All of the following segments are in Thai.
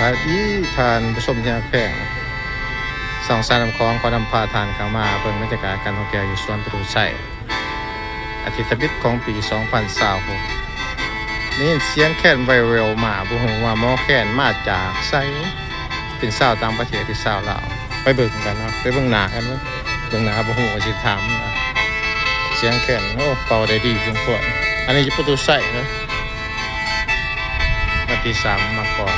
สวัสดีทานผู้ชมที่รักแพงสองสารลำคลองขอนำพาทานเข้ามาเพิ่งบรรยากาศการท่องเที่ยวอยู่สวนประตูไส่อาทิตย์บิดของปี2026นี่เสียงแค้นไวเวลมาบุหูว่าหมอแค้นมาจากไซเป็นสาวต่างประเทศที่สาวลาวไปเบิ่งกันนะไปเบิ่งหน้ากันว่าเบิ่งหน้าบุหูก็สิถามนะเสียงแค้นโอ้เป่าได้ดีสมควรอันนี้อยู่ประตูไส่นะวันที่3มาก่อน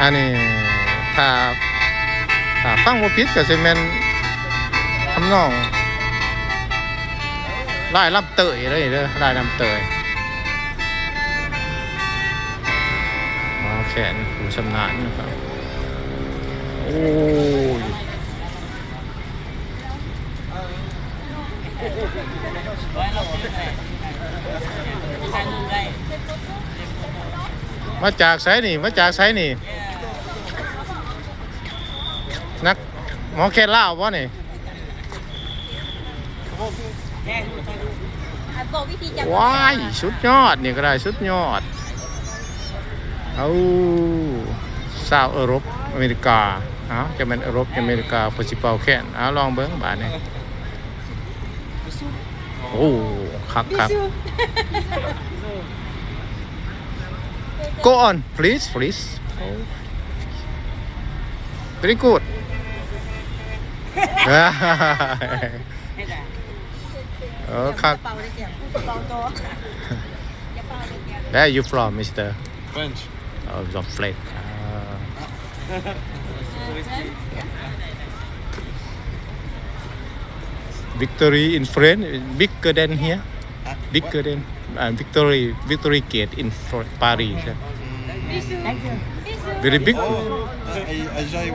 อันนี้ถ้าฟังบ่ผิดก็สิแม่นทำนองลายลำเตยเลยเด้อลายลำเตยแขนผู้ชำนาญนะครับโอ้ยมาจากไสนี่นักหมอแค่ล่าววะนี่ว้ายสุดยอดนี่ก็ได้สุดยอดเอาสาวยุโรปอเมริกาจะเป็นยุโรปอเมริกาพอสิเป่าแค่นลองเบิ้งบาดนี่โอ้ครับGo on please very good ครับ Where are you from Mr. French. Oh, the flat. Victory in France bigger than here. Bigger than Victory Gate in Paris. Very big. I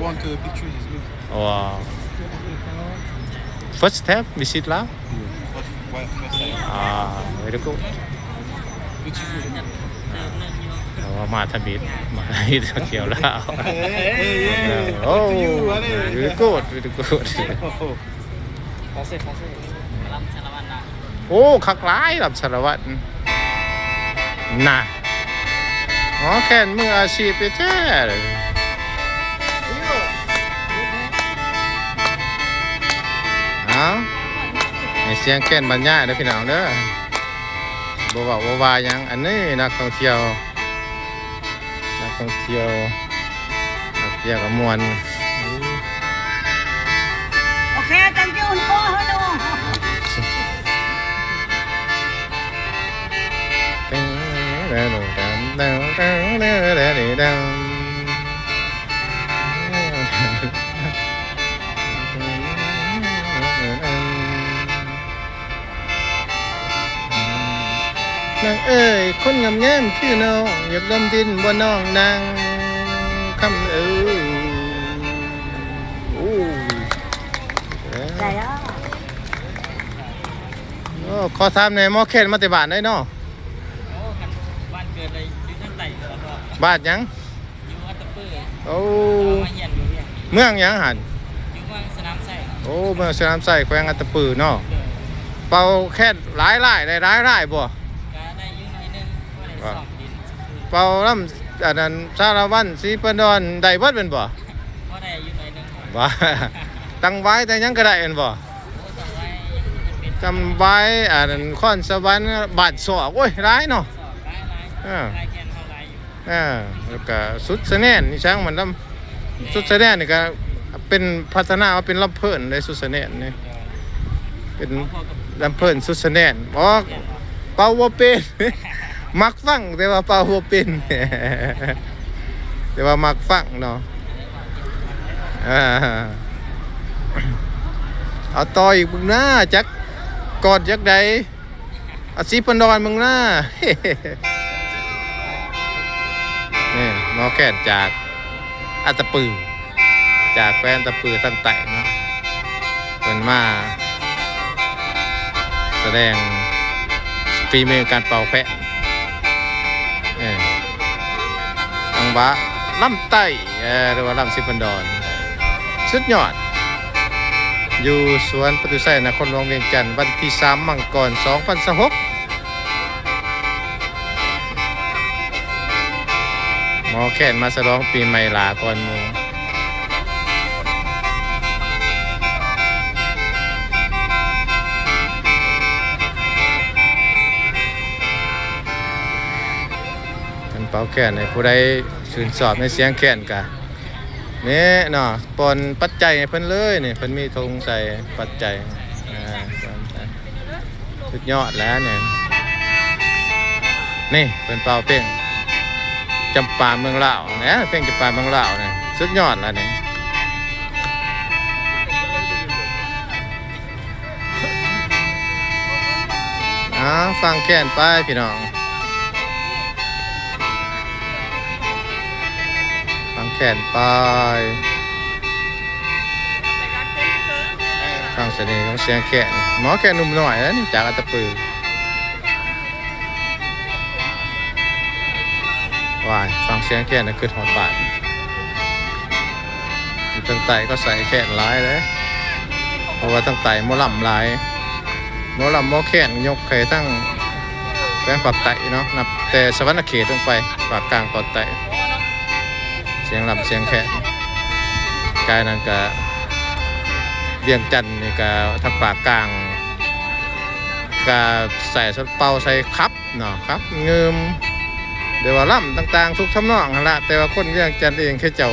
want a picture. It's good. Wow. First step visit Laos. First time. Very good. Beautiful. มาทบิดมาที่เขียวแล้วโอ้วิกูดโอ้คักร้ายรับสารวัตรน่ะอ๋อแค่มืออาชีพไปแท้เลยเสียงแค่นบรรยายเด้อพี่น้องเด้อบ่ว่ายังอันนี้นักท่องเที่ยวกับมวลโอเคจังจิ้วโอ้ฮัลโหลนางเอ้ยคนงามแย้มคือน้องอยากดมดินบ่น้องนางคำโอ้ได้อ่ะโอ้ขอถามหน่อยหมอแคนมาแต่บ้านได้เนาะบ้านเกิดเลยอยู่ทางใต้แล้วก็บ้านหยังอยู่อัตตปื้อโอ้มาเฮียนอยู่เนี่ยเมืองหยังหั่นอยู่เมืองสนามไส้โอ้เมืองสนามไส้แขวงอัตตปื้อเนาะเป่าแค่หลายได้หลายบ่ก็ได้อยู่หน่อยนึงบ่ได้สอบดินเป่าลำอันนั้นสารวัตรศรีปานอนได้เบิดเป็นบ่บ่ได้อยู่หน่อยนึงบ่ตั้งไว้แต่ยังก็ได้เป็นบ่จำไว้อันนั้นค้อนสวรรค์บาดศอกโอ้ยร้ายเนาะหลายแคนเท่าหลายอยู่แล้วก็สุดสะแน่นนี่ช้างมันลำสุดสะแน่นนี่ก็เป็นพัฒนามาเป็นลำเพิ่นเลยสุดสะแน่นนี่เป็นลำเพิ่นสุดสะแน่นบ่เป่าบ่เป็นมักฟังแต่ว่าเป่าบ่เป็นแต่ว่ามักฟังเนาะเอาต่ออีกมึงหน้าจักกอดจักใดอาศรีปานอนมึงหน้านี่หมอแค่จากอัตตปือจากแฟนตะปือตั้งแต่เนาะเป็นมาแสดงฝีมือการเป่าแพะอังบะล่ำไต้หรือว่าล่ำสิปันดอน สุดยอดอยู่สวนปทุไสนครหลวงเวียงจันทร์วันที่3มังกร2026หมอแคนมาฉลองปีใหม่ลาก่อนหมู่เป็นเป่าแคนให้ผู้ใดชื่นชอบในเสียงแคนกะนี่เนาะปนปัจจัยให้เพิ่นเลยนี่เพิ่นมีธงใส่ปัจจัยสุดยอดแล้วเนี่ยนี่เพิ่นเป่าเพ่งจำปาเมืองลาวนะเพ่งจำปาเมืองลาวเนี่ยสุดยอดแล้วเนี่ยฟังแค้นไปพี่น้องฟังแค้นไปฟังเสน่ห์ของเสียงแค้นหมอแค้นหนุ่มหน่อยแล้วนี่จากอัตตปือว้ายฟังเสียงแค้นน่ะคือหอดบาดตั้งไตก็ใส่แค้นหลายเลยเพราะว่าตั้งไตหมอลำหลายหมอลำหมอแค้นยกไข่ทั้งแป้งปากไตเนาะนับแต่สวรรณเขตลงไปปากกลางตอดไตเสียงลำเสียงแค้นกายนั้นก็เวียงจันทร์นี่ก็ทางปากกลางก็ใส่สเป่าใส่ครับเนาะครับเงิมเดี๋ยวว่าล่ำต่างๆทุกทำนองนั่นละแต่ว่าคนเวียงจันทร์เองแค่เจ้า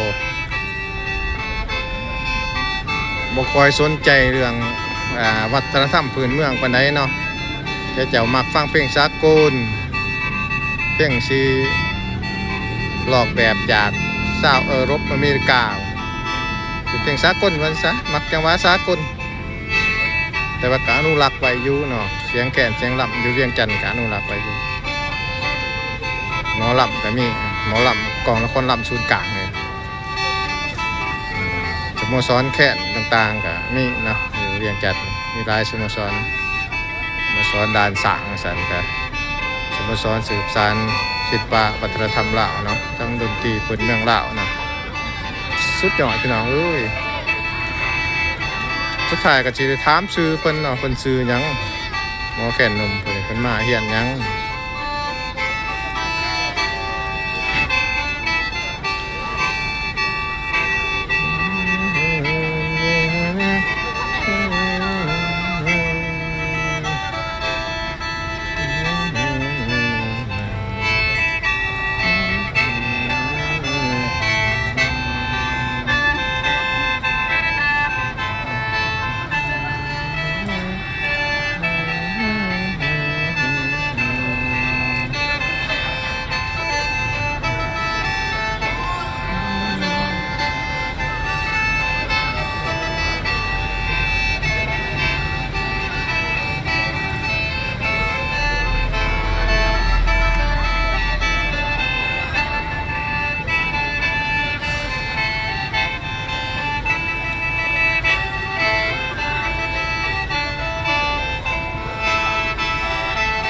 บ่คอยสนใจเรื่องวัฒนธรรมพื้นเมืองปานใดเนาะแค่เจ้ามักฟังเพลงสากลเพลงซีลอกแบบจากชาวยุโรปอเมริกาเป็นเพลงสากลวันซะมักจังหวะสากลแต่ว่าการอนุรักษ์ไว้อยู่เนาะเสียงแก่นเสียงลำอยู่เวียงจันทร์การอนุรักษ์ไว้อยู่หมอลำก็มีหมอลำกองละครลำศูนย์กลางเลยสโมสรแค้นต่างๆก็มีเนาะอยู่เวียงจันทร์มีหลายสโมสรด่านสางสันก็สโมสรสืบสานศิลปะวัฒนธรรมลาวเนาะทั้งดนตรีพื้นเมืองลาวนะสุดยอดพี่น้องเอ้ยสุดท้ายก็สิได้ถามชื่อเพิ่นเนาะเพิ่นชื่อหยังหมอแค้นหนุ่มเพิ่นมาเฮียนหยัง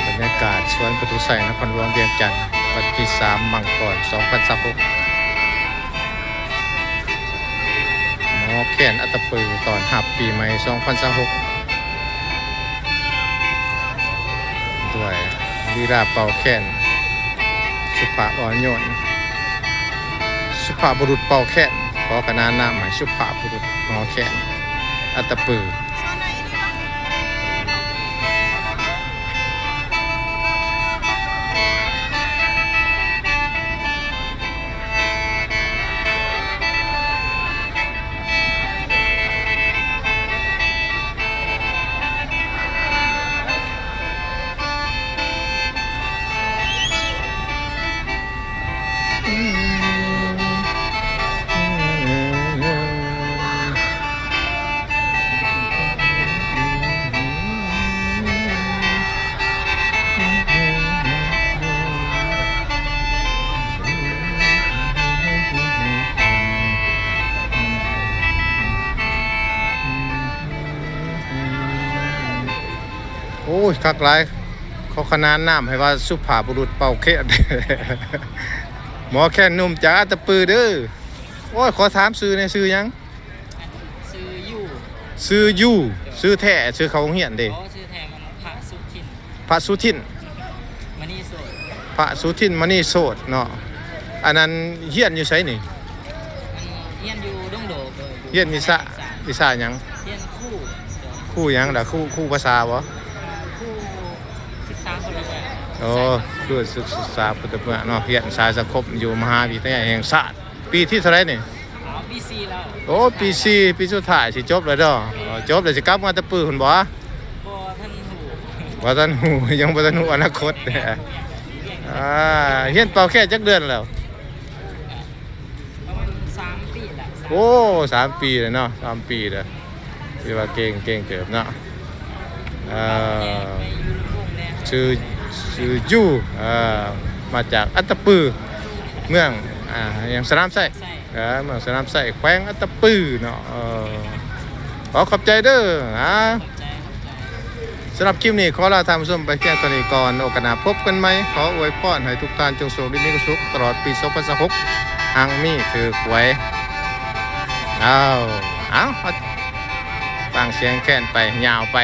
บรรยากาศสวนปทุไสนครหลวงเวียงจันทร์วันที่3มังกร2026หมอแค้นอัตตปือตอนหับปีใหม่2026ด้วยลีลาเป่าแค้นสุภาพอ่อนโยนสุภาพบุรุษเป่าแค้นขอขนานนามให้สุภาพบุรุษหมอแค้นอัตตปือโอ้ยคักหลายเขาขนานนามให้ว่าสุภาพบุรุษเป่าแค้น หมอแค้นหนุ่มจากอัตตปือเด้อโอ้ยขอถามชื่อในชื่อหยัง ซื้ออยู่ซื้อแท้ซื้อเขาโรงเรียนเด้ อ๋อชื่อแทนมันพระสุทิน พระสุทิน มณีโสด พระสุทินมณีโสดเนาะอันนั้นเฮียนอยู่ไสนี่ มันเฮียนอยู่ดงโดก็ เฮียนวิชาหยัง เฮียนคู่ คู่หยังล่ะคู่ภาษาบ่ คู่ศึกษาคนละแบบ โอ้คือศึกษาพุทธเมืองเนาะเฮียนสายสังคมอยู่มหาวิทยาลัยแห่งชาติปีที่เท่าไหร่นี่ อ๋อปีซีแล้ว โอ้ปี4ปีสุดท้ายสิจบแล้วเด้อจบแล้วสิกลับมาแตะปื้อพุ่นบ่ บ่ท่านหู ว่าท่านหูยังบ่ทันหูอนาคตเด้อเฮียนเป่าแค่จักเดือนแล้ว ประมาณ3 ปีละ โอ้3 ปีแล้วเนาะ3 ปีแล้วคือว่าเก่งเกิบเนาะไปอยู่ลำวงแน่ ชื่อยูมาจากอัตตปือเมืองอย่างสนามไส้เมืองสนามไส้แขวงอัตตปือเนาะขอขอบใจเด้อสำหรับคลิปนี้ขอลาท่านผู้ชมไปเพียงเท่านี้ก่อนโอกาสหน้าพบกันไหมขออวยพรให้ทุกท่านจงโชคดีมีความสุขตลอดปี2026หังมีถือหวยเอาฟังเสียงแค้นไปยาวไป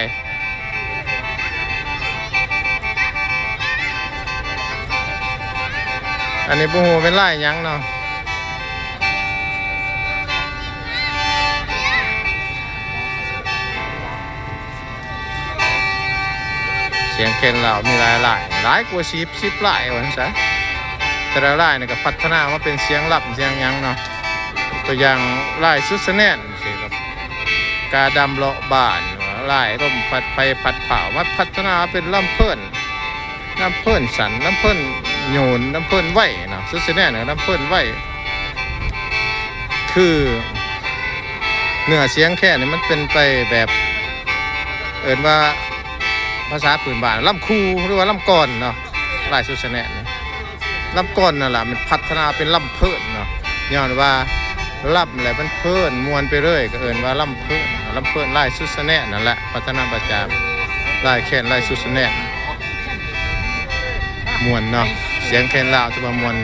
อันนี้ปูหูเป็นไล่ยังเนาะเสียงเคนเหล่ามีหลายกว่า10ไล่วันซะแต่ละไล่เนี่ยก็พัฒนามาเป็นเสียงลับเสียงยังเนาะตัวอย่างไล่สุดแน่นสิครับกาดำเลาะบ้านไล่ร่มพัดไฟพัดเผามาพัฒนาเป็นลำเพิ่นสันลำเพิ่นโยนลำเพิ่นไหวเนาะสุดแน่เนี่ยลำเพิ่นไหวคือเนื้อเสียงแค่นี้มันเป็นไปแบบเอิ้นว่าภาษาพื้นบ้านลำคูหรือว่าลำกอนเนาะลายสุดแน่เนี่ยลำกอนนั่นแหละมันพัฒนาเป็นลำเพิ่นเนาะย้อนว่าลำอะไรมันเพิ่นมวนไปเรื่อยก็เอิ้นว่าลำเพิ่นลายสุดแน่นั่นแหละพัฒนาประจำลายแค่นลายสุดแน่มวนเนาะเสียงแคนลาวจะมามวน